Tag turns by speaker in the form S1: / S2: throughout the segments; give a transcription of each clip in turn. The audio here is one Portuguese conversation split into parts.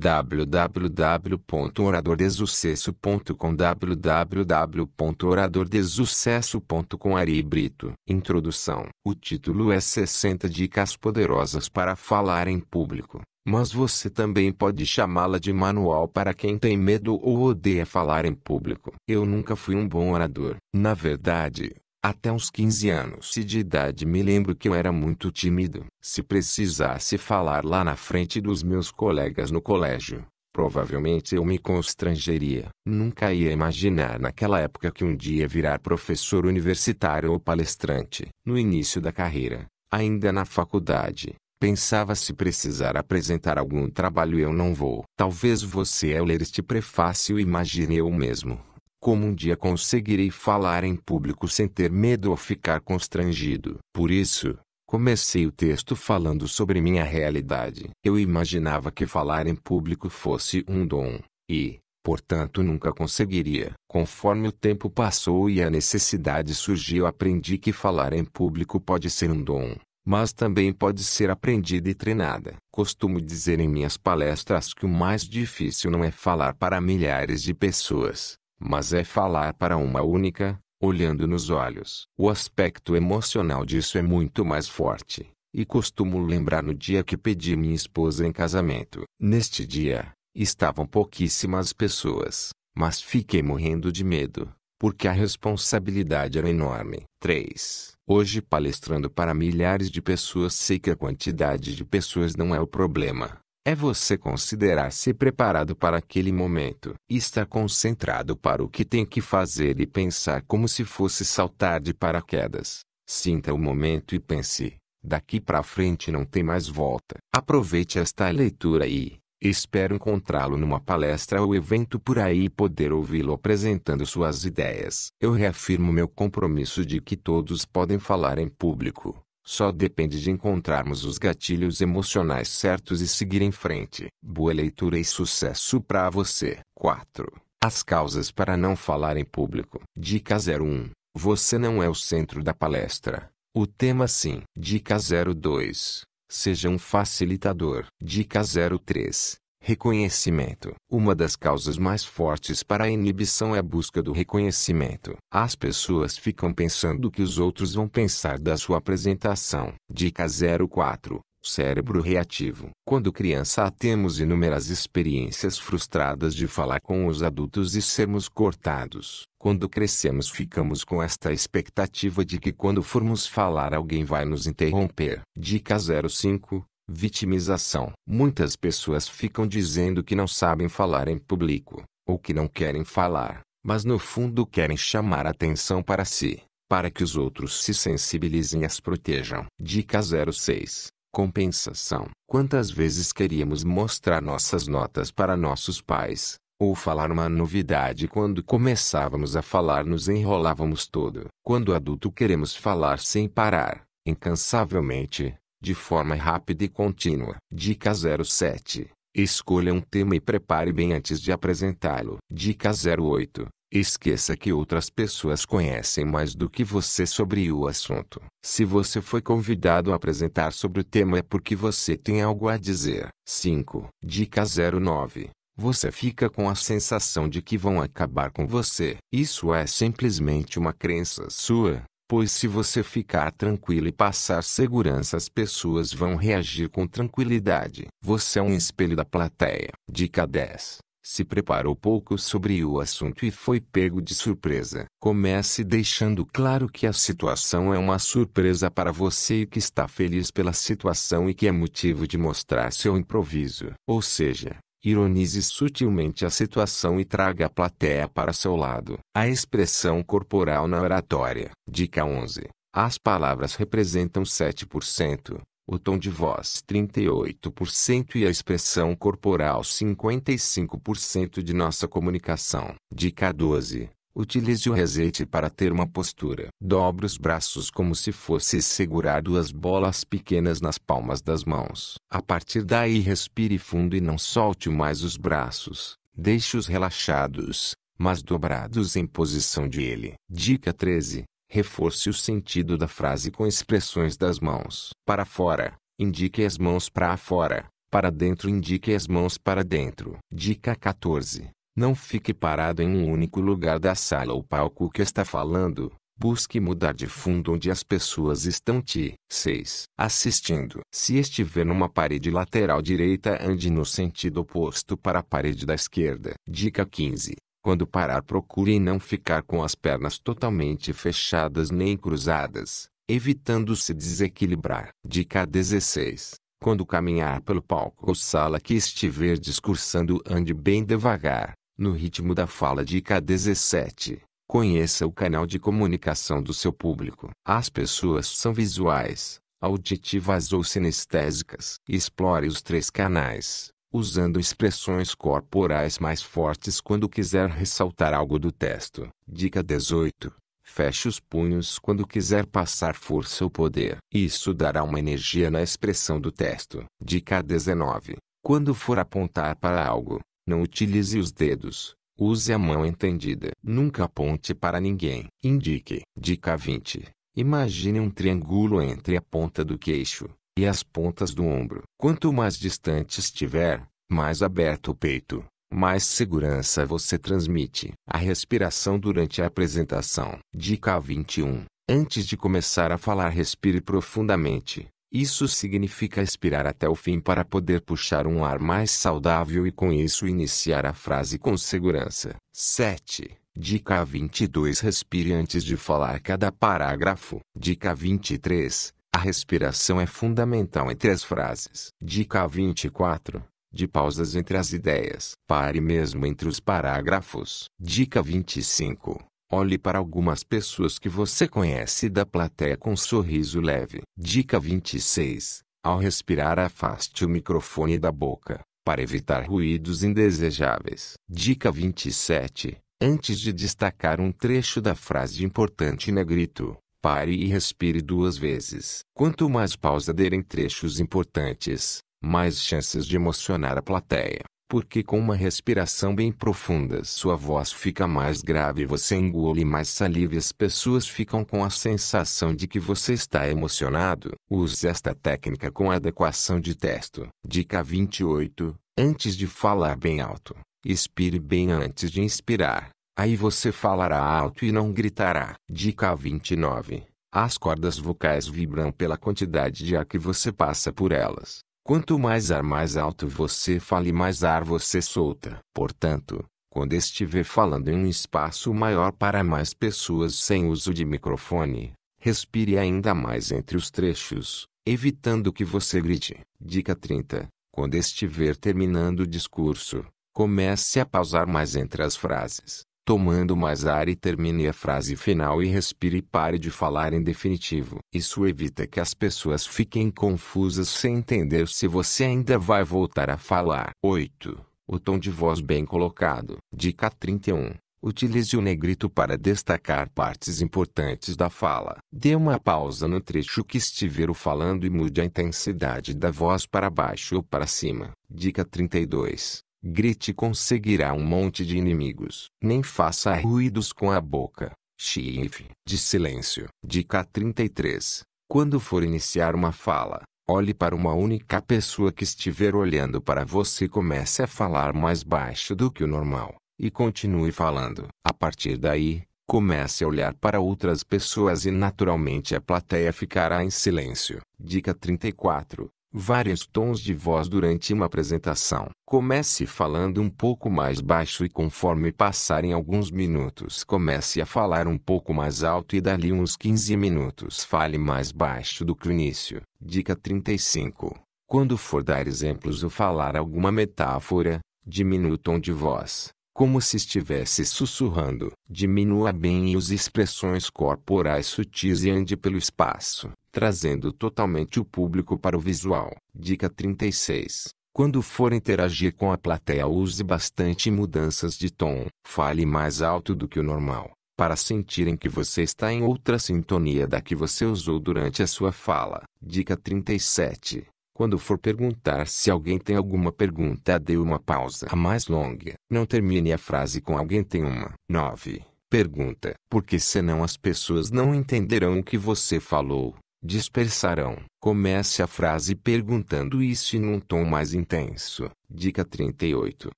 S1: www.oradordesucesso.com www.oradordesucesso.com Ari Brito. Introdução. O título é 60 dicas poderosas para falar em público, mas você também pode chamá-la de manual para quem tem medo ou odeia falar em público. Eu nunca fui um bom orador. Na verdade, até uns 15 anos de idade me lembro que eu era muito tímido. Se precisasse falar lá na frente dos meus colegas no colégio, provavelmente eu me constrangeria. Nunca ia imaginar naquela época que um dia virar professor universitário ou palestrante. No início da carreira, ainda na faculdade, pensava se precisar apresentar algum trabalho eu não vou. Talvez você ao ler este prefácio imagine eu mesmo. Como um dia conseguirei falar em público sem ter medo ou ficar constrangido. Por isso, comecei o texto falando sobre minha realidade. Eu imaginava que falar em público fosse um dom, e, portanto, nunca conseguiria. Conforme o tempo passou e a necessidade surgiu, aprendi que falar em público pode ser um dom, mas também pode ser aprendida e treinada. Costumo dizer em minhas palestras que o mais difícil não é falar para milhares de pessoas, mas é falar para uma única, olhando nos olhos. O aspecto emocional disso é muito mais forte, e costumo lembrar no dia que pedi minha esposa em casamento. Neste dia, estavam pouquíssimas pessoas, mas fiquei morrendo de medo, porque a responsabilidade era enorme. 3. Hoje, palestrando para milhares de pessoas, sei que a quantidade de pessoas não é o problema. É você considerar-se preparado para aquele momento e estar concentrado para o que tem que fazer e pensar como se fosse saltar de paraquedas. Sinta o momento e pense: daqui para frente não tem mais volta. Aproveite esta leitura e espero encontrá-lo numa palestra ou evento por aí e poder ouvi-lo apresentando suas ideias. Eu reafirmo meu compromisso de que todos podem falar em público. Só depende de encontrarmos os gatilhos emocionais certos e seguir em frente. Boa leitura e sucesso para você. 4. As causas para não falar em público. Dica 01. Você não é o centro da palestra. O tema sim. Dica 02. Seja um facilitador. Dica 03. Reconhecimento. Uma das causas mais fortes para a inibição é a busca do reconhecimento. As pessoas ficam pensando o que os outros vão pensar da sua apresentação. Dica 04. Cérebro reativo. Quando criança temos inúmeras experiências frustradas de falar com os adultos e sermos cortados. Quando crescemos ficamos com esta expectativa de que quando formos falar alguém vai nos interromper. Dica 05. Vitimização. Muitas pessoas ficam dizendo que não sabem falar em público, ou que não querem falar, mas no fundo querem chamar atenção para si, para que os outros se sensibilizem e as protejam. Dica 06. Compensação. Quantas vezes queríamos mostrar nossas notas para nossos pais, ou falar uma novidade quando começávamos a falar nos enrolávamos todo. Quando adulto queremos falar sem parar, incansavelmente, de forma rápida e contínua. Dica 07. Escolha um tema e prepare bem antes de apresentá-lo. Dica 08. Esqueça que outras pessoas conhecem mais do que você sobre o assunto. Se você foi convidado a apresentar sobre o tema é porque você tem algo a dizer. 5. Dica 09. Você fica com a sensação de que vão acabar com você. Isso é simplesmente uma crença sua. Pois se você ficar tranquilo e passar segurança, as pessoas vão reagir com tranquilidade. Você é um espelho da plateia. Dica 10. Se preparou pouco sobre o assunto e foi pego de surpresa. Comece deixando claro que a situação é uma surpresa para você e que está feliz pela situação e que é motivo de mostrar seu improviso. Ou seja, ironize sutilmente a situação e traga a plateia para seu lado. A expressão corporal na oratória. Dica 11. As palavras representam 7%, o tom de voz 38% e a expressão corporal 55% de nossa comunicação. Dica 12. Utilize o reset para ter uma postura. Dobre os braços como se fosse segurar duas bolas pequenas nas palmas das mãos. A partir daí respire fundo e não solte mais os braços. Deixe-os relaxados, mas dobrados em posição de L. Dica 13. Reforce o sentido da frase com expressões das mãos. Para fora, indique as mãos para fora. Para dentro, indique as mãos para dentro. Dica 14. Não fique parado em um único lugar da sala ou palco que está falando. Busque mudar de fundo onde as pessoas estão 6. Assistindo. Se estiver numa parede lateral direita, ande no sentido oposto para a parede da esquerda. Dica 15. Quando parar, procure não ficar com as pernas totalmente fechadas nem cruzadas, evitando se desequilibrar. Dica 16. Quando caminhar pelo palco ou sala que estiver discursando, ande bem devagar, no ritmo da fala. Dica 17. Conheça o canal de comunicação do seu público. As pessoas são visuais, auditivas ou sinestésicas. Explore os 3 canais, usando expressões corporais mais fortes quando quiser ressaltar algo do texto. Dica 18. Feche os punhos quando quiser passar força ou poder. Isso dará uma energia na expressão do texto. Dica 19. Quando for apontar para algo, não utilize os dedos. Use a mão estendida. Nunca aponte para ninguém. Indique. Dica 20. Imagine um triângulo entre a ponta do queixo e as pontas do ombro. Quanto mais distante estiver, mais aberto o peito, mais segurança você transmite. A respiração durante a apresentação. Dica 21. Antes de começar a falar, respire profundamente. Isso significa expirar até o fim para poder puxar um ar mais saudável e com isso iniciar a frase com segurança. 7. Dica 22. Respire antes de falar cada parágrafo. Dica 23. A respiração é fundamental entre as frases. Dica 24. De pausas entre as ideias. Pare mesmo entre os parágrafos. Dica 25. Olhe para algumas pessoas que você conhece da plateia com um sorriso leve. Dica 26. Ao respirar, afaste o microfone da boca, para evitar ruídos indesejáveis. Dica 27. Antes de destacar um trecho da frase importante em negrito, pare e respire 2 vezes. Quanto mais pausa der em trechos importantes, mais chances de emocionar a plateia. Porque com uma respiração bem profunda sua voz fica mais grave e você engole mais saliva e as pessoas ficam com a sensação de que você está emocionado. Use esta técnica com adequação de texto. Dica 28. Antes de falar bem alto, expire bem antes de inspirar. Aí você falará alto e não gritará. Dica 29. As cordas vocais vibram pela quantidade de ar que você passa por elas. Quanto mais ar mais alto você fala e mais ar você solta. Portanto, quando estiver falando em um espaço maior para mais pessoas sem uso de microfone, respire ainda mais entre os trechos, evitando que você grite. Dica 30. Quando estiver terminando o discurso, comece a pausar mais entre as frases, tomando mais ar e termine a frase final e respire e pare de falar em definitivo. Isso evita que as pessoas fiquem confusas sem entender se você ainda vai voltar a falar. 8. O tom de voz bem colocado. Dica 31. Utilize o negrito para destacar partes importantes da fala. Dê uma pausa no trecho que estiver falando e mude a intensidade da voz para baixo ou para cima. Dica 32. Grite conseguirá um monte de inimigos. Nem faça ruídos com a boca. Chifre de silêncio. Dica 33. Quando for iniciar uma fala, olhe para uma única pessoa que estiver olhando para você e comece a falar mais baixo do que o normal. E continue falando. A partir daí, comece a olhar para outras pessoas e naturalmente a plateia ficará em silêncio. Dica 34. Vários tons de voz durante uma apresentação. Comece falando um pouco mais baixo e conforme passarem alguns minutos comece a falar um pouco mais alto e dali uns 15 minutos fale mais baixo do que o início. Dica 35. Quando for dar exemplos ou falar alguma metáfora, diminua o tom de voz, como se estivesse sussurrando. Diminua bem e use expressões corporais sutis e ande pelo espaço, trazendo totalmente o público para o visual. Dica 36. Quando for interagir com a plateia, use bastante mudanças de tom. Fale mais alto do que o normal, para sentirem que você está em outra sintonia da que você usou durante a sua fala. Dica 37. Quando for perguntar se alguém tem alguma pergunta, dê uma pausa a mais longa. Não termine a frase com alguém tem uma. 9. Pergunta, porque senão as pessoas não entenderão o que você falou. dispersarão. Comece a frase perguntando isso em um tom mais intenso. Dica 38.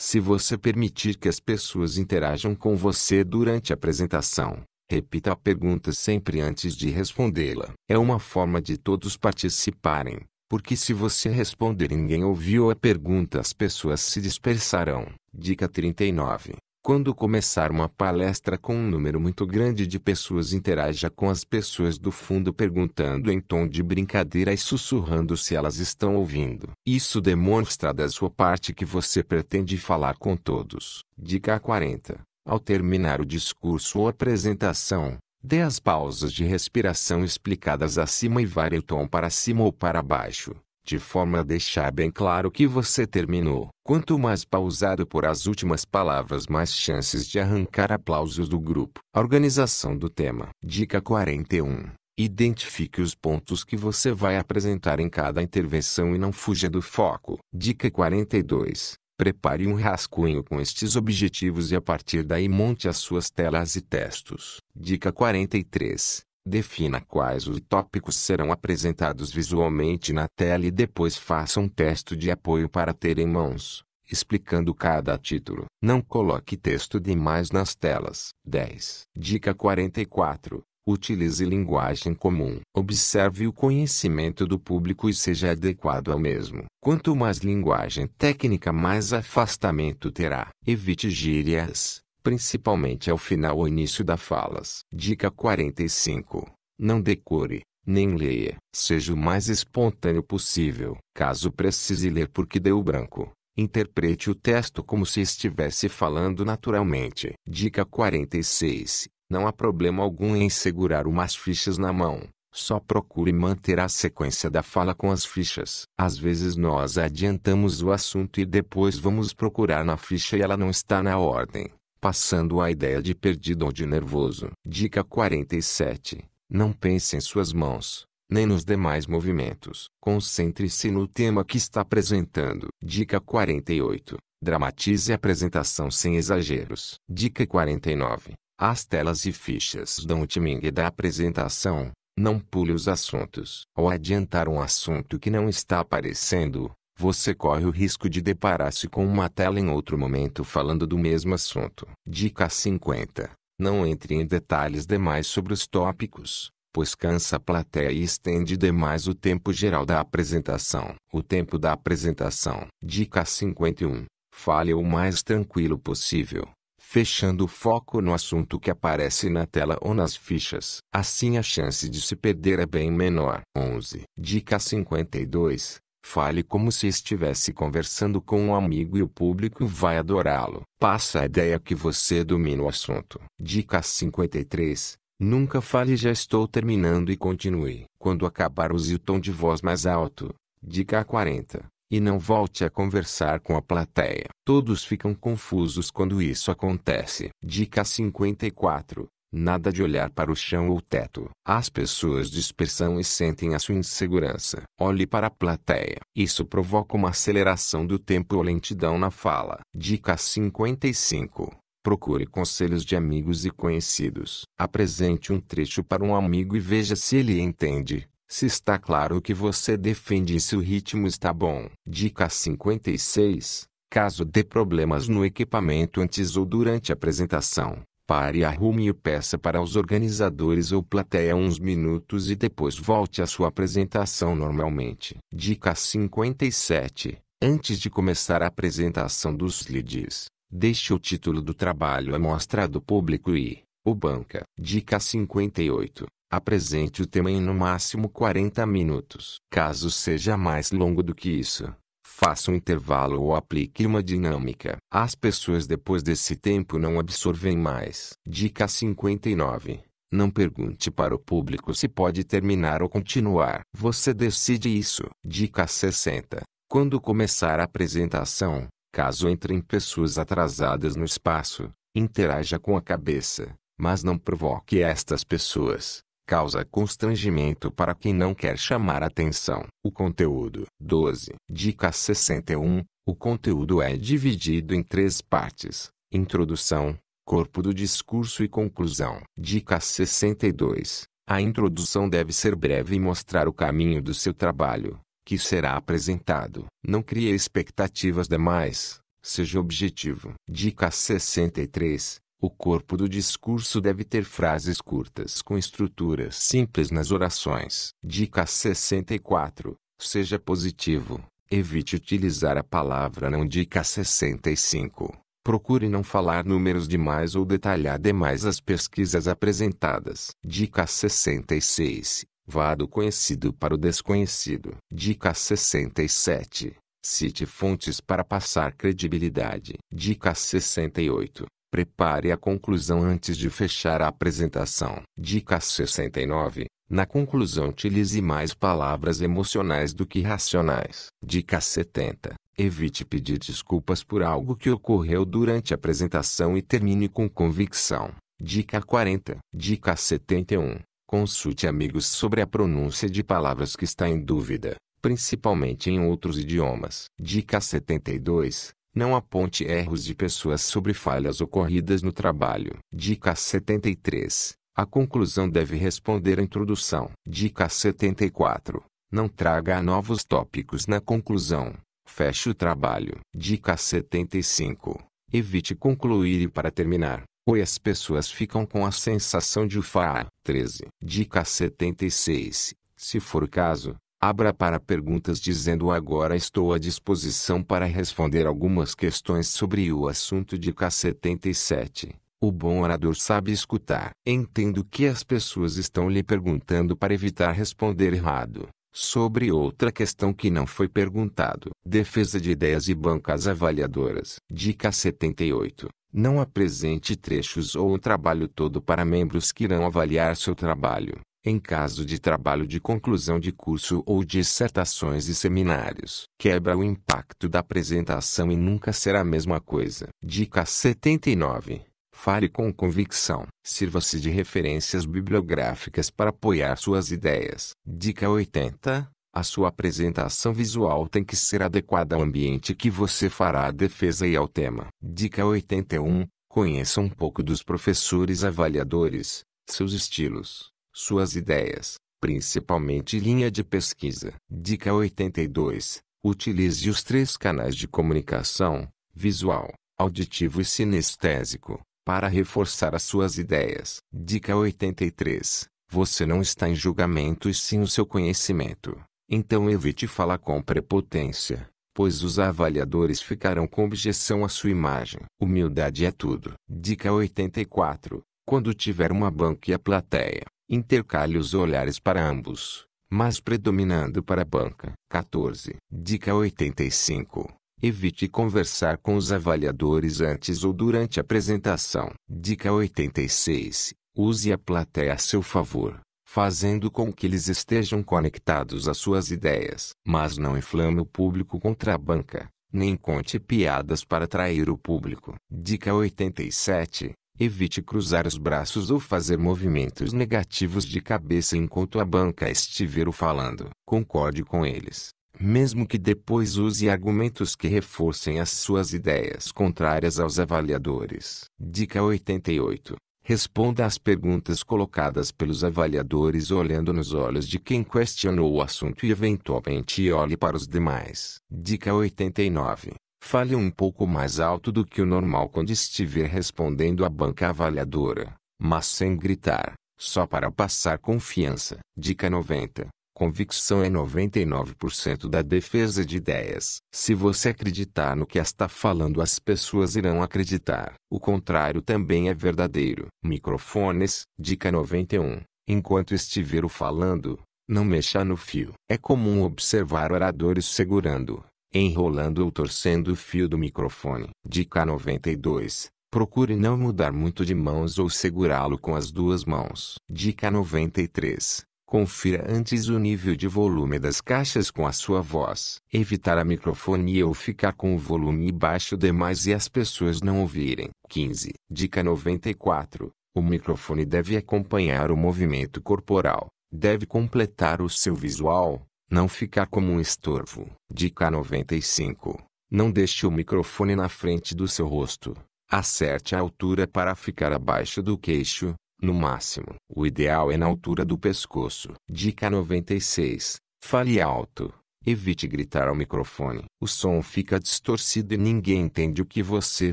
S1: Se você permitir que as pessoas interajam com você durante a apresentação, repita a pergunta sempre antes de respondê-la. É uma forma de todos participarem, porque se você responder e ninguém ouviu a pergunta, as pessoas se dispersarão. Dica 39. Quando começar uma palestra com um número muito grande de pessoas, interaja com as pessoas do fundo perguntando em tom de brincadeira e sussurrando se elas estão ouvindo. Isso demonstra da sua parte que você pretende falar com todos. Dica 40. Ao terminar o discurso ou apresentação, dê as pausas de respiração explicadas acima e varie o tom para cima ou para baixo, de forma a deixar bem claro que você terminou. Quanto mais pausado for as últimas palavras, mais chances de arrancar aplausos do grupo. Organização do tema. Dica 41. Identifique os pontos que você vai apresentar em cada intervenção e não fuja do foco. Dica 42. Prepare um rascunho com estes objetivos e a partir daí monte as suas telas e textos. Dica 43. Defina quais os tópicos serão apresentados visualmente na tela e depois faça um texto de apoio para ter em mãos, explicando cada título. Não coloque texto demais nas telas. 10. Dica 44. Utilize linguagem comum. Observe o conhecimento do público e seja adequado ao mesmo. Quanto mais linguagem técnica, mais afastamento terá. Evite gírias, principalmente ao final ou início das falas. Dica 45. Não decore, nem leia. Seja o mais espontâneo possível. Caso precise ler porque deu branco, interprete o texto como se estivesse falando naturalmente. Dica 46. Não há problema algum em segurar umas fichas na mão. Só procure manter a sequência da fala com as fichas. Às vezes nós adiantamos o assunto e depois vamos procurar na ficha e ela não está na ordem, passando a ideia de perdido ou de nervoso. Dica 47. Não pense em suas mãos, nem nos demais movimentos. Concentre-se no tema que está apresentando. Dica 48. Dramatize a apresentação sem exageros. Dica 49. As telas e fichas dão o timing da apresentação. Não pule os assuntos. Ao adiantar um assunto que não está aparecendo, você corre o risco de deparar-se com uma tela em outro momento falando do mesmo assunto. Dica 50. Não entre em detalhes demais sobre os tópicos, pois cansa a plateia e estende demais o tempo geral da apresentação. O tempo da apresentação. Dica 51. Fale o mais tranquilo possível, fechando o foco no assunto que aparece na tela ou nas fichas. Assim a chance de se perder é bem menor. 11. Dica 52. Fale como se estivesse conversando com um amigo e o público vai adorá-lo. Passa a ideia que você domina o assunto. Dica 53. Nunca fale já estou terminando e continue. Quando acabar, use o tom de voz mais alto. Dica 40. E não volte a conversar com a plateia. Todos ficam confusos quando isso acontece. Dica 54. Nada de olhar para o chão ou teto. As pessoas dispersam e sentem a sua insegurança. Olhe para a plateia. Isso provoca uma aceleração do tempo ou lentidão na fala. Dica 55. Procure conselhos de amigos e conhecidos. Apresente um trecho para um amigo e veja se ele entende, se está claro o que você defende e se o ritmo está bom. Dica 56. Caso dê problemas no equipamento antes ou durante a apresentação, pare, arrume e peça para os organizadores ou plateia uns minutos e depois volte à sua apresentação normalmente. Dica 57. Antes de começar a apresentação dos slides, deixe o título do trabalho à mostra do público e o banca. Dica 58. Apresente o tema em no máximo 40 minutos. Caso seja mais longo do que isso, faça um intervalo ou aplique uma dinâmica. As pessoas depois desse tempo não absorvem mais. Dica 59. Não pergunte para o público se pode terminar ou continuar. Você decide isso. Dica 60. Quando começar a apresentação, caso entrem pessoas atrasadas no espaço, interaja com a cabeça, mas não provoque estas pessoas. Causa constrangimento para quem não quer chamar atenção. O conteúdo. 12. Dica 61. O conteúdo é dividido em 3 partes: introdução, corpo do discurso e conclusão. Dica 62. A introdução deve ser breve e mostrar o caminho do seu trabalho, que será apresentado. Não crie expectativas demais, seja objetivo. Dica 63. O corpo do discurso deve ter frases curtas com estruturas simples nas orações. Dica 64. Seja positivo. Evite utilizar a palavra não. Dica 65. Procure não falar números demais ou detalhar demais as pesquisas apresentadas. Dica 66. Vá do conhecido para o desconhecido. Dica 67. Cite fontes para passar credibilidade. Dica 68. Prepare a conclusão antes de fechar a apresentação. Dica 69. Na conclusão utilize mais palavras emocionais do que racionais. Dica 70. Evite pedir desculpas por algo que ocorreu durante a apresentação e termine com convicção. Dica 40. Dica 71. Consulte amigos sobre a pronúncia de palavras que está em dúvida, principalmente em outros idiomas. Dica 72. Não aponte erros de pessoas sobre falhas ocorridas no trabalho. Dica 73. A conclusão deve responder à introdução. Dica 74. Não traga novos tópicos na conclusão. Feche o trabalho. Dica 75. Evite concluir e para terminar, pois as pessoas ficam com a sensação de ufa. 13. Dica 76. Se for o caso, abra para perguntas dizendo agora estou à disposição para responder algumas questões sobre o assunto. Dica 77. O bom orador sabe escutar. Entendo que as pessoas estão lhe perguntando para evitar responder errado sobre outra questão que não foi perguntado. Defesa de ideias e bancas avaliadoras. Dica 78. Não apresente trechos ou o trabalho todo para membros que irão avaliar seu trabalho. Em caso de trabalho de conclusão de curso ou dissertações e seminários, quebra o impacto da apresentação e nunca será a mesma coisa. Dica 79. Fale com convicção. Sirva-se de referências bibliográficas para apoiar suas ideias. Dica 80. A sua apresentação visual tem que ser adequada ao ambiente que você fará a defesa e ao tema. Dica 81. Conheça um pouco dos professores avaliadores, seus estilos, suas ideias, principalmente linha de pesquisa. Dica 82. Utilize os 3 canais de comunicação: visual, auditivo e sinestésico, para reforçar as suas ideias. Dica 83. Você não está em julgamento e sim o seu conhecimento. Então evite falar com prepotência, pois os avaliadores ficarão com objeção à sua imagem. Humildade é tudo. Dica 84. Quando tiver uma banca e a plateia, intercale os olhares para ambos, mas predominando para a banca. 14. Dica 85. Evite conversar com os avaliadores antes ou durante a apresentação. Dica 86. Use a plateia a seu favor, fazendo com que eles estejam conectados às suas ideias. Mas não inflame o público contra a banca, nem conte piadas para atrair o público. Dica 87. Evite cruzar os braços ou fazer movimentos negativos de cabeça enquanto a banca estiver falando. Concorde com eles, mesmo que depois use argumentos que reforcem as suas ideias contrárias aos avaliadores. Dica 88. Responda às perguntas colocadas pelos avaliadores olhando nos olhos de quem questionou o assunto e eventualmente olhe para os demais. Dica 89. Fale um pouco mais alto do que o normal quando estiver respondendo à banca avaliadora, mas sem gritar, só para passar confiança. Dica 90. Convicção é 99% da defesa de ideias. Se você acreditar no que está falando, as pessoas irão acreditar. O contrário também é verdadeiro. Microfones. Dica 91. Enquanto estiver falando, não mexa no fio. É comum observar oradores segurando, enrolando ou torcendo o fio do microfone. Dica 92. Procure não mudar muito de mãos ou segurá-lo com as 2 mãos. Dica 93. Confira antes o nível de volume das caixas com a sua voz. Evitar a microfonia ou ficar com o volume baixo demais e as pessoas não ouvirem. 15. Dica 94. O microfone deve acompanhar o movimento corporal. Deve completar o seu visual, não ficar como um estorvo. Dica 95. Não deixe o microfone na frente do seu rosto. Acerte a altura para ficar abaixo do queixo, No máximo, o ideal é na altura do pescoço. Dica 96. Fale alto. Evite gritar ao microfone. O som fica distorcido e ninguém entende o que você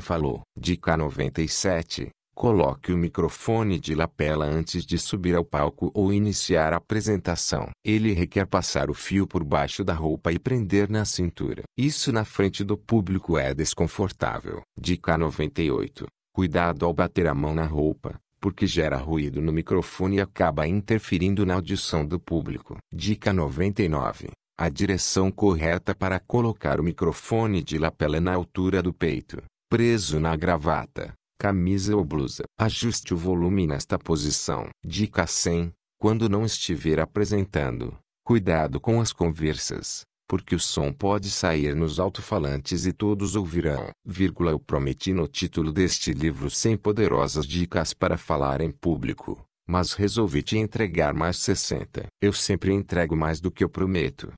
S1: falou. Dica 97. Coloque o microfone de lapela antes de subir ao palco ou iniciar a apresentação. Ele requer passar o fio por baixo da roupa e prender na cintura. Isso na frente do público é desconfortável. Dica 98. Cuidado ao bater a mão na roupa, porque gera ruído no microfone e acaba interferindo na audição do público. Dica 99. A direção correta para colocar o microfone de lapela é na altura do peito, preso na gravata, camisa ou blusa. Ajuste o volume nesta posição. Dica 100. Quando não estiver apresentando, cuidado com as conversas, porque o som pode sair nos alto-falantes e todos ouvirão. Eu prometi no título deste livro 100 poderosas dicas para falar em público, mas resolvi te entregar mais 60. Eu sempre entrego mais do que eu prometo.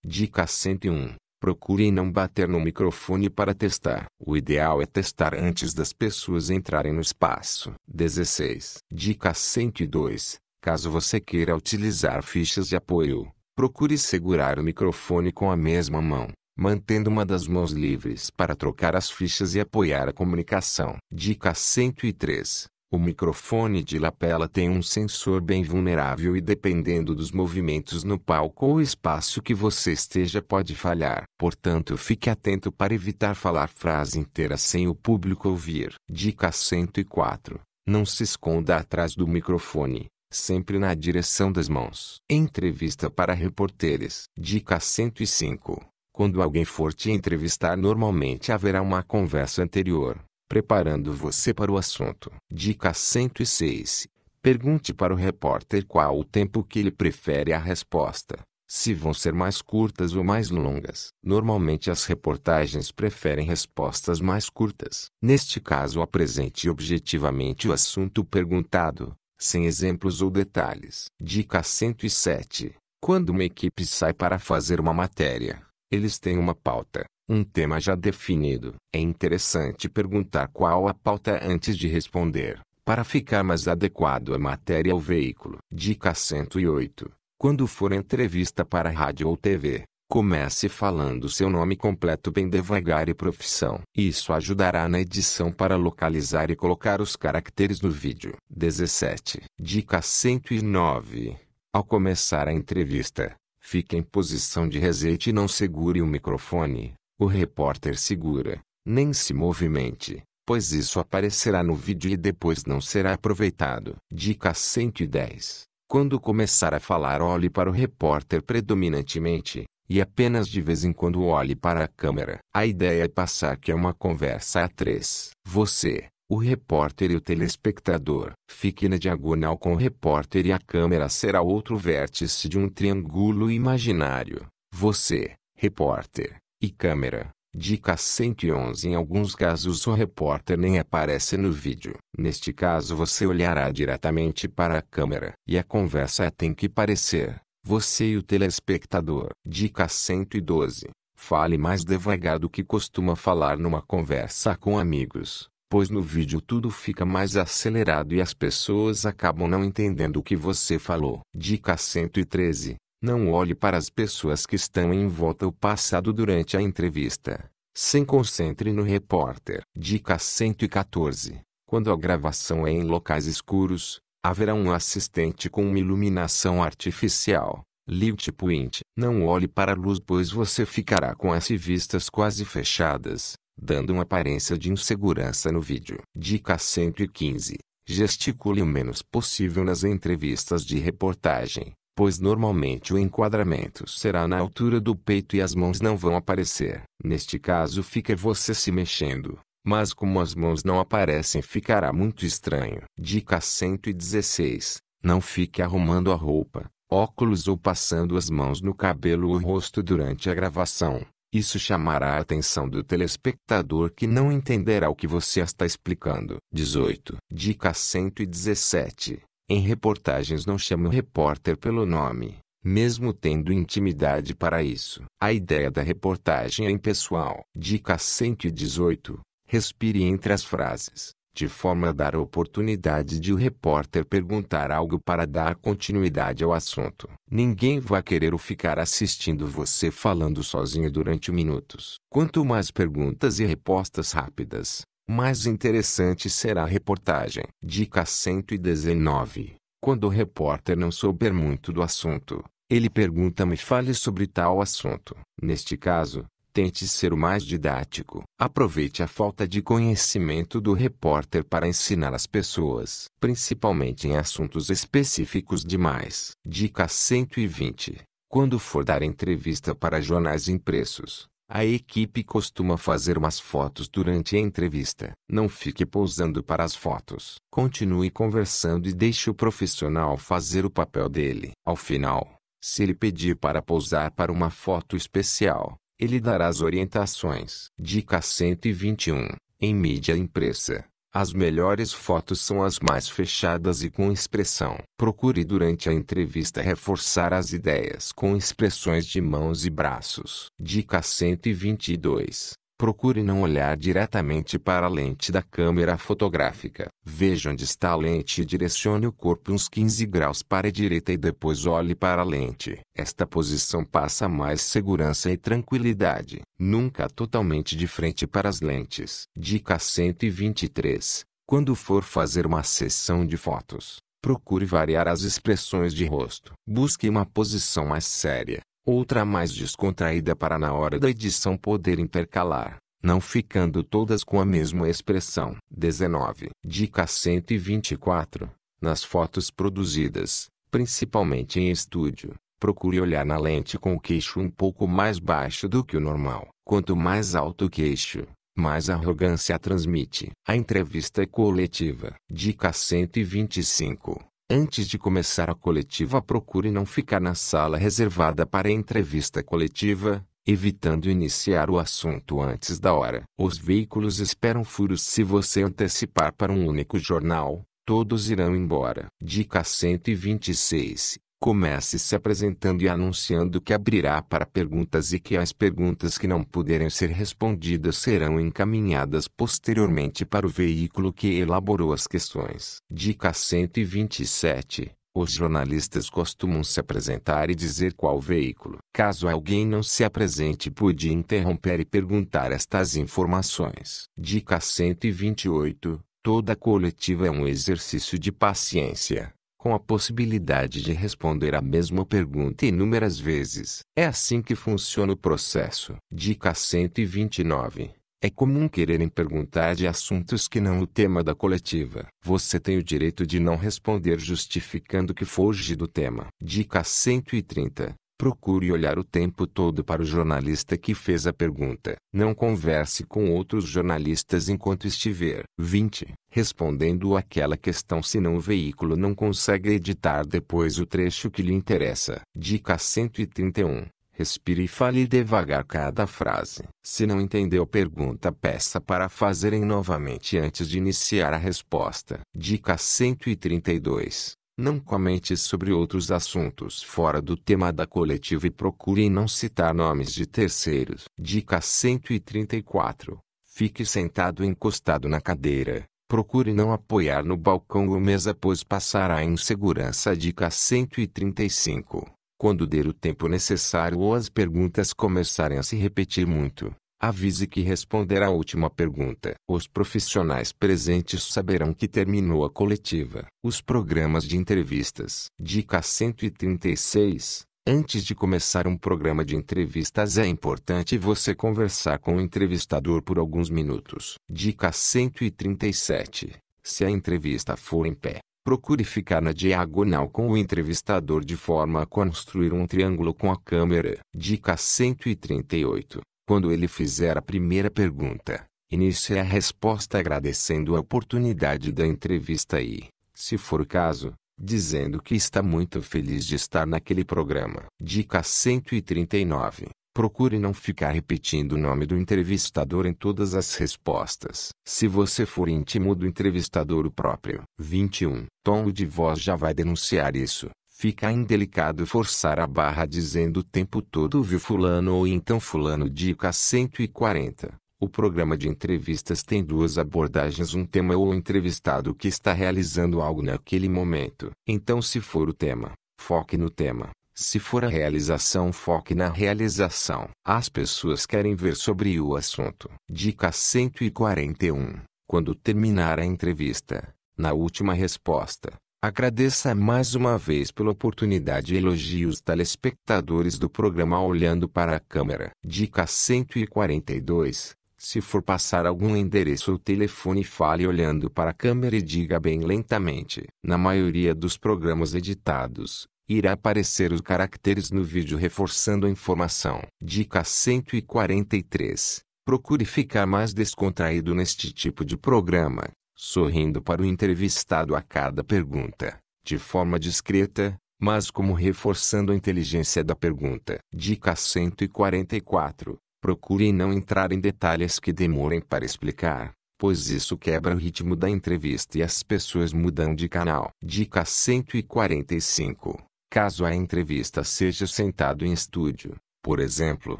S1: Dica 101. Procure não bater no microfone para testar. O ideal é testar antes das pessoas entrarem no espaço. 16. Dica 102. Caso você queira utilizar fichas de apoio, procure segurar o microfone com a mesma mão, mantendo uma das mãos livres para trocar as fichas e apoiar a comunicação. Dica 103. O microfone de lapela tem um sensor bem vulnerável e dependendo dos movimentos no palco ou espaço que você esteja pode falhar. Portanto, fique atento para evitar falar frase inteira sem o público ouvir. Dica 104. Não se esconda atrás do microfone, sempre na direção das mãos. Entrevista para repórteres. Dica 105. Quando alguém for te entrevistar, normalmente haverá uma conversa anterior, preparando você para o assunto. Dica 106. Pergunte para o repórter qual o tempo que ele prefere a resposta, se vão ser mais curtas ou mais longas. Normalmente as reportagens preferem respostas mais curtas. Neste caso, apresente objetivamente o assunto perguntado, sem exemplos ou detalhes. Dica 107. Quando uma equipe sai para fazer uma matéria, eles têm uma pauta, um tema já definido. É interessante perguntar qual a pauta antes de responder, para ficar mais adequado à matéria ou veículo. Dica 108. Quando for entrevista para rádio ou TV, comece falando seu nome completo bem devagar e profissão. Isso ajudará na edição para localizar e colocar os caracteres no vídeo. 17. Dica 109. Ao começar a entrevista, fique em posição de rezeite e não segure o microfone. O repórter segura, nem se movimente, pois isso aparecerá no vídeo e depois não será aproveitado. Dica 110. Quando começar a falar, olhe para o repórter predominantemente, e apenas de vez em quando olhe para a câmera. A ideia é passar que é uma conversa a três. Você, o repórter e o telespectador. Fique na diagonal com o repórter e a câmera será outro vértice de um triângulo imaginário. Você, repórter, e câmera. Dica 111. Em alguns casos o repórter nem aparece no vídeo. Neste caso você olhará diretamente para a câmera. E a conversa tem que parecer você e o telespectador. Dica 112. Fale mais devagar do que costuma falar numa conversa com amigos, pois no vídeo tudo fica mais acelerado e as pessoas acabam não entendendo o que você falou. Dica 113. Não olhe para as pessoas que estão em volta ou passado durante a entrevista. Se concentre no repórter. Dica 114. Quando a gravação é em locais escuros, haverá um assistente com uma iluminação artificial, light point. Não olhe para a luz, pois você ficará com as vistas quase fechadas, dando uma aparência de insegurança no vídeo. Dica 115. Gesticule o menos possível nas entrevistas de reportagem, pois normalmente o enquadramento será na altura do peito e as mãos não vão aparecer. Neste caso fica você se mexendo, mas como as mãos não aparecem ficará muito estranho. Dica 116. Não fique arrumando a roupa, óculos ou passando as mãos no cabelo ou rosto durante a gravação. Isso chamará a atenção do telespectador que não entenderá o que você está explicando. 18. Dica 117. Em reportagens não chame o repórter pelo nome, mesmo tendo intimidade para isso. A ideia da reportagem é impessoal. Dica 118. Respire entre as frases. de forma a dar a oportunidade de o repórter perguntar algo para dar continuidade ao assunto. Ninguém vai querer ficar assistindo você falando sozinho durante minutos. Quanto mais perguntas e respostas rápidas, mais interessante será a reportagem. Dica 119. Quando o repórter não souber muito do assunto, ele pergunta-me: fale sobre tal assunto. Neste caso, tente ser o mais didático. Aproveite a falta de conhecimento do repórter para ensinar as pessoas, principalmente em assuntos específicos demais. Dica 120. Quando for dar entrevista para jornais impressos, a equipe costuma fazer umas fotos durante a entrevista. Não fique pousando para as fotos. Continue conversando e deixe o profissional fazer o papel dele. Ao final, se ele pedir para pousar para uma foto especial, ele dará as orientações. Dica 121. Em mídia impressa, as melhores fotos são as mais fechadas e com expressão. Procure durante a entrevista reforçar as ideias com expressões de mãos e braços. Dica 122. Procure não olhar diretamente para a lente da câmera fotográfica. Veja onde está a lente e direcione o corpo uns 15 graus para a direita e depois olhe para a lente. Esta posição passa mais segurança e tranquilidade. Nunca totalmente de frente para as lentes. Dica 123. Quando for fazer uma sessão de fotos, procure variar as expressões de rosto. Busque uma posição mais séria, outra mais descontraída para na hora da edição poder intercalar, não ficando todas com a mesma expressão. 19. Dica 124. Nas fotos produzidas, principalmente em estúdio, procure olhar na lente com o queixo um pouco mais baixo do que o normal. Quanto mais alto o queixo, mais arrogância transmite. A entrevista é coletiva. Dica 125. Antes de começar a coletiva, procure não ficar na sala reservada para a entrevista coletiva, evitando iniciar o assunto antes da hora. Os veículos esperam furos. Se você antecipar para um único jornal, todos irão embora. Dica 126. Comece se apresentando e anunciando que abrirá para perguntas e que as perguntas que não puderem ser respondidas serão encaminhadas posteriormente para o veículo que elaborou as questões. Dica 127. Os jornalistas costumam se apresentar e dizer qual veículo. Caso alguém não se apresente, pode interromper e perguntar estas informações. Dica 128. Toda coletiva é um exercício de paciência, com a possibilidade de responder a mesma pergunta inúmeras vezes. É assim que funciona o processo. Dica 129. É comum quererem perguntar de assuntos que não o tema da coletiva. Você tem o direito de não responder justificando que foge do tema. Dica 130. Procure olhar o tempo todo para o jornalista que fez a pergunta. Não converse com outros jornalistas enquanto estiver 20. Respondendo àquela questão, senão o veículo não consegue editar depois o trecho que lhe interessa. Dica 131. Respire e fale devagar cada frase. Se não entendeu a pergunta, peça para fazerem novamente antes de iniciar a resposta. Dica 132. Não comente sobre outros assuntos fora do tema da coletiva e procure não citar nomes de terceiros. Dica 134. Fique sentado encostado na cadeira. Procure não apoiar no balcão ou mesa, pois passará em segurança. Dica 135. Quando der o tempo necessário ou as perguntas começarem a se repetir muito, avise que responderá a última pergunta. Os profissionais presentes saberão que terminou a coletiva. Os programas de entrevistas. Dica 136. Antes de começar um programa de entrevistas, é importante você conversar com o entrevistador por alguns minutos. Dica 137. Se a entrevista for em pé, procure ficar na diagonal com o entrevistador de forma a construir um triângulo com a câmera. Dica 138. Quando ele fizer a primeira pergunta, inicie a resposta agradecendo a oportunidade da entrevista e, se for o caso, dizendo que está muito feliz de estar naquele programa. Dica 139. Procure não ficar repetindo o nome do entrevistador em todas as respostas. Se você for íntimo do entrevistador, o próprio 21 tom de voz já vai denunciar isso. Fica indelicado forçar a barra dizendo o tempo todo viu fulano ou então fulano. Dica 140. O programa de entrevistas tem duas abordagens: um tema ou o entrevistado que está realizando algo naquele momento. Então, se for o tema, foque no tema. Se for a realização, foque na realização. As pessoas querem ver sobre o assunto. Dica 141. Quando terminar a entrevista, na última resposta, agradeça mais uma vez pela oportunidade e elogie os telespectadores do programa olhando para a câmera. Dica 142. Se for passar algum endereço ou telefone, fale olhando para a câmera e diga bem lentamente. Na maioria dos programas editados, irá aparecer os caracteres no vídeo reforçando a informação. Dica 143. Procure ficar mais descontraído neste tipo de programa, sorrindo para o entrevistado a cada pergunta, de forma discreta, mas como reforçando a inteligência da pergunta. Dica 144. Procure não entrar em detalhes que demorem para explicar, pois isso quebra o ritmo da entrevista e as pessoas mudam de canal. Dica 145. Caso a entrevista seja sentado em estúdio, por exemplo,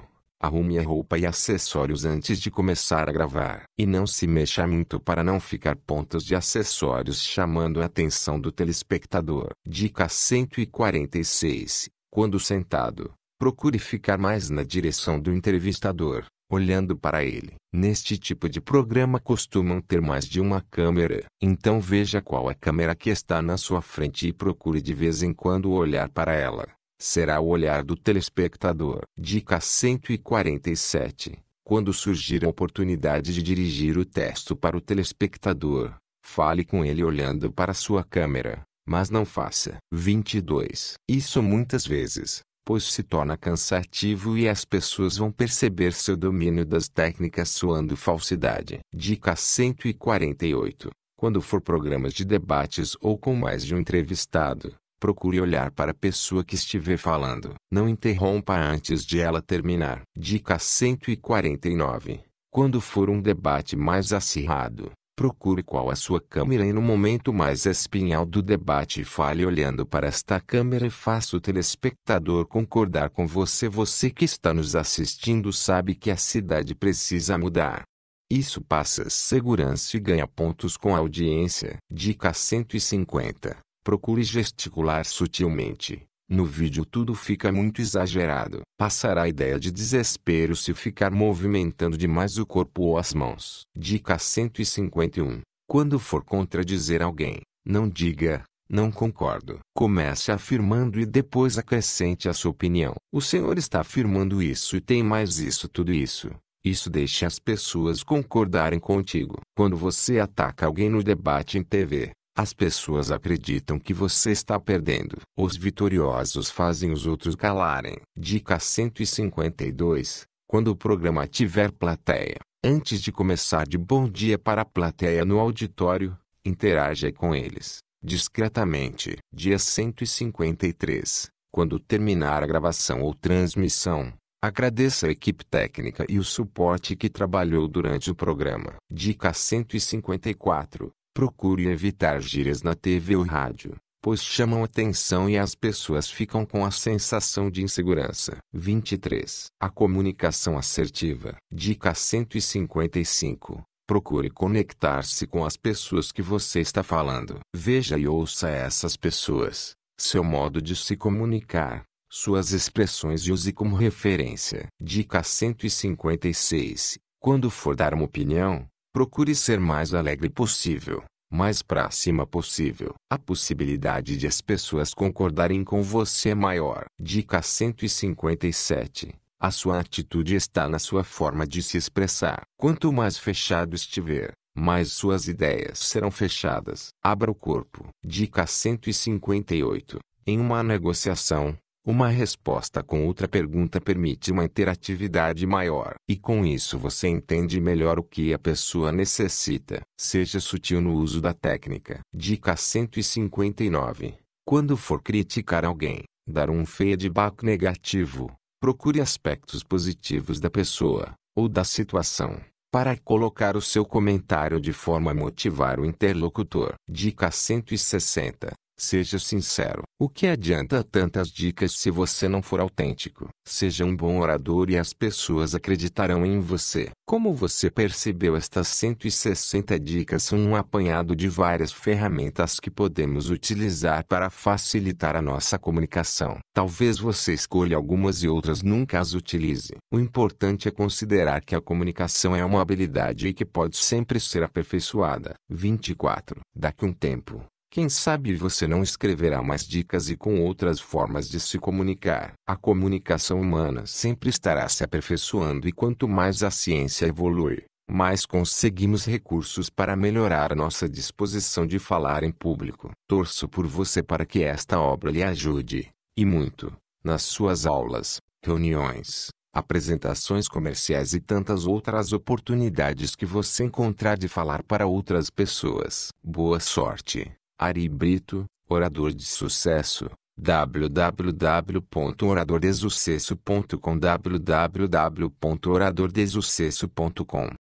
S1: arrume a roupa e acessórios antes de começar a gravar. E não se mexa muito para não ficar pontos de acessórios chamando a atenção do telespectador. Dica 146. Quando sentado, procure ficar mais na direção do entrevistador, olhando para ele. Neste tipo de programa costumam ter mais de uma câmera. Então veja qual a câmera que está na sua frente e procure de vez em quando olhar para ela. Será o olhar do telespectador. Dica 147. Quando surgir a oportunidade de dirigir o texto para o telespectador, fale com ele olhando para sua câmera, mas não faça 22. Isso muitas vezes, pois se torna cansativo e as pessoas vão perceber seu domínio das técnicas soando falsidade. Dica 148. Quando for programas de debates ou com mais de um entrevistado, procure olhar para a pessoa que estiver falando. Não interrompa antes de ela terminar. Dica 149. Quando for um debate mais acirrado, procure qual a sua câmera e no momento mais espinhal do debate fale olhando para esta câmera e faça o telespectador concordar com você. Você que está nos assistindo sabe que a cidade precisa mudar. Isso passa segurança e ganha pontos com a audiência. Dica 150. Procure gesticular sutilmente. No vídeo tudo fica muito exagerado. Passará a ideia de desespero se ficar movimentando demais o corpo ou as mãos. Dica 151. Quando for contradizer alguém, não diga, não concordo. Comece afirmando e depois acrescente a sua opinião. O senhor está afirmando isso e tem mais isso, tudo isso. Isso deixa as pessoas concordarem contigo. Quando você ataca alguém no debate em TV, as pessoas acreditam que você está perdendo. Os vitoriosos fazem os outros calarem. Dica 152. Quando o programa tiver plateia, antes de começar de bom dia para a plateia no auditório, interaja com eles, discretamente. Dia 153. Quando terminar a gravação ou transmissão, agradeça a equipe técnica e o suporte que trabalhou durante o programa. Dica 154. Procure evitar gírias na TV ou rádio, pois chamam atenção e as pessoas ficam com a sensação de insegurança. 23. A comunicação assertiva. Dica 155. Procure conectar-se com as pessoas que você está falando. Veja e ouça essas pessoas, seu modo de se comunicar, suas expressões e use como referência. Dica 156. Quando for dar uma opinião, procure ser mais alegre possível, mais pra cima possível. A possibilidade de as pessoas concordarem com você é maior. Dica 157. A sua atitude está na sua forma de se expressar. Quanto mais fechado estiver, mais suas ideias serão fechadas. Abra o corpo. Dica 158. Em uma negociação, uma resposta com outra pergunta permite uma interatividade maior. E com isso você entende melhor o que a pessoa necessita. Seja sutil no uso da técnica. Dica 159. Quando for criticar alguém, dar um feedback negativo, procure aspectos positivos da pessoa, ou da situação, para colocar o seu comentário de forma a motivar o interlocutor. Dica 160. Seja sincero. O que adianta tantas dicas se você não for autêntico? Seja um bom orador e as pessoas acreditarão em você. Como você percebeu, estas 160 dicas são um apanhado de várias ferramentas que podemos utilizar para facilitar a nossa comunicação. Talvez você escolha algumas e outras nunca as utilize. O importante é considerar que a comunicação é uma habilidade e que pode sempre ser aperfeiçoada. 24. Daqui a um tempo, quem sabe você não escreverá mais dicas e com outras formas de se comunicar. A comunicação humana sempre estará se aperfeiçoando e quanto mais a ciência evolui, mais conseguimos recursos para melhorar a nossa disposição de falar em público. Torço por você para que esta obra lhe ajude, e muito, nas suas aulas, reuniões, apresentações comerciais e tantas outras oportunidades que você encontrar de falar para outras pessoas. Boa sorte. Ari Brito, orador de sucesso. www.oradordesucesso.com www.oradordesucesso.com